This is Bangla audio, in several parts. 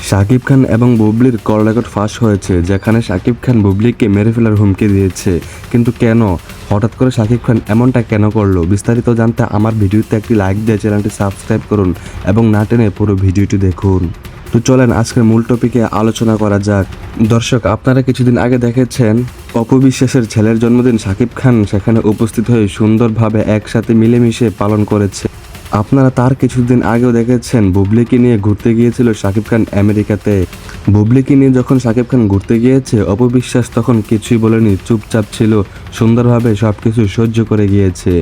শাকিব খান এবং বুবলির কল রেকর্ড ফাঁস হয়েছে, যেখানে শাকিব খান বুবলিকে মেরে ফেলার হুমকি দিয়েছে। কিন্তু কেন, হঠাৎ করে শাকিব খান এমনটা কেন করলো, বিস্তারিত জানতে আমার ভিডিওতে একটি লাইক দিয়ে চ্যানেলটি সাবস্ক্রাইব করুন এবং না টেনে পুরো ভিডিওটি দেখুন। তো চলেন আজকের মূল টপিকে আলোচনা করা যাক। দর্শক, আপনারা কিছুদিন আগে দেখেছেন অপু বিশ্বাসের ছেলের জন্মদিন শাকিব খান সেখানে উপস্থিত হয়ে সুন্দরভাবে একসাথে মিলেমিশে পালন করেছে। আপনারা তার কিছুদিন আগেও দেখেছেন বুবলিকে নিয়ে ঘুরতে গিয়েছিল শাকিব খান আমেরিকাতে। বুবলিকে নিয়ে যখন শাকিব খান ঘুরতে গিয়েছে, অপু বিশ্বাস তখন কিছুই বলেনি, চুপচাপ ছিল, সুন্দরভাবে সবকিছু সহ্য করে গিয়েছে।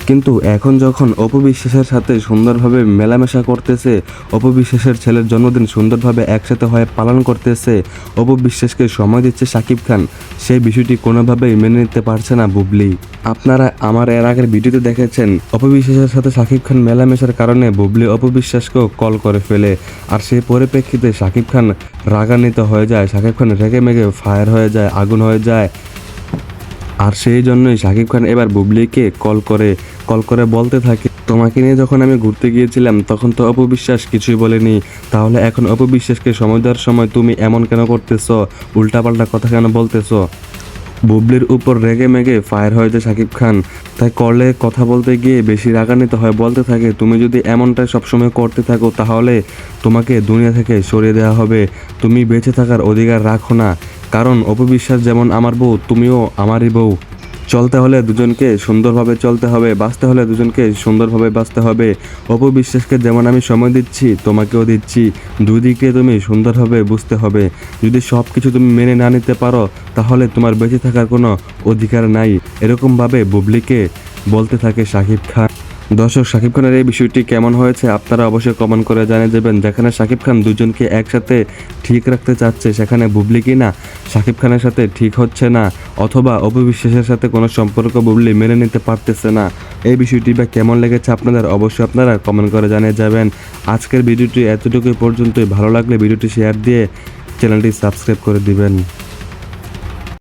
কিন্তু এখন যখন অপু বিশ্বাসের সাথে সুন্দরভাবে মেলামেশা করতেছে, অপু বিশ্বাসের ছেলের জন্মদিন সুন্দরভাবে একসাথে হয়ে পালন করতেছে, অপু বিশ্বাসকে সময় দিচ্ছে শাকিব খান, সেই বিষয়টি কোনোভাবেই মেনে নিতে পারছে না বুবলি। আপনারা আমার এর আগের ভিডিওতে দেখেছেন অপু বিশ্বাসের সাথে শাকিব খান মেলামেশার কারণে বুবলি অপু বিশ্বাসকেও কল করে ফেলে, আর সেই পরিপ্রেক্ষিতে শাকিব খান রাগান্বিত হয়ে যায়, শাকিব খান রেগে মেগে ফায়ার হয়ে যায়, আগুন হয়ে যায়। আর সেই জন্যই শাকিব খান এবার বুবলিকে কল করে বলতে থাকে, তোমাকে নিয়ে যখন আমি ঘুরতে গিয়েছিলাম তখন তো অপু বিশ্বাস কিছুই বলেনি, তাহলে এখন অপু বিশ্বাসকে সময় দেওয়ার সময় তুমি এমন কেন করতেছো, উল্টাপাল্টা কথা কেন বলতেছো। বুবলির উপর রেগে মেগে ফায়ার হয়ে যায় শাকিব খান, তাই কলে কথা বলতে গিয়ে বেশি রাগান্বিত হয়, বলতে থাকে, তুমি যদি এমনটা সবসময় করতে থাকো তাহলে তোমাকে দুনিয়া থেকে সরিয়ে দেওয়া হবে, তুমি বেঁচে থাকার অধিকার রাখো না, কারণ অপু বিশ্বাস যেমন আমার বউ, তুমিও আমারই বউ। চলতে হলে দুজনকে সুন্দরভাবে চলতে হবে, বাঁচতে হলে দুজনকে সুন্দরভাবে বাঁচতে হবে। অপু বিশ্বাসকে যেমন আমি সময় দিচ্ছি, তোমাকেও দিচ্ছি, দুই দিকে তুমি সুন্দরভাবে বুঝতে হবে। যদি সব কিছু তুমি মেনে না নিতে পারো তাহলে তোমার বেঁচে থাকার কোনো অধিকার নাই, এরকমভাবে বুবলিকে বলতে থাকে শাকিব খান। দর্শক, শাকিব খানের এই বিষয়টি কেমন হয়েছে আপনারা অবশ্যই কমেন্ট করে জানিয়ে দেবেন। যেখানে শাকিব খান দুজনকে একসাথে ঠিক রাখতে চাচ্ছে, সেখানে বুবলি কি না শাকিব খানের সাথে ঠিক হচ্ছে না, অথবা অপু বিশ্বাসের সাথে কোনো সম্পর্ক বুবলি মেনে নিতে পারতেছে না। এই বিষয়টি বা কেমন লেগেছে আপনাদের অবশ্যই আপনারা কমেন্ট করে জানিয়ে যাবেন। আজকের ভিডিওটি এতটুকুই পর্যন্তই। ভালো লাগলে ভিডিওটি শেয়ার দিয়ে চ্যানেলটি সাবস্ক্রাইব করে দিবেন।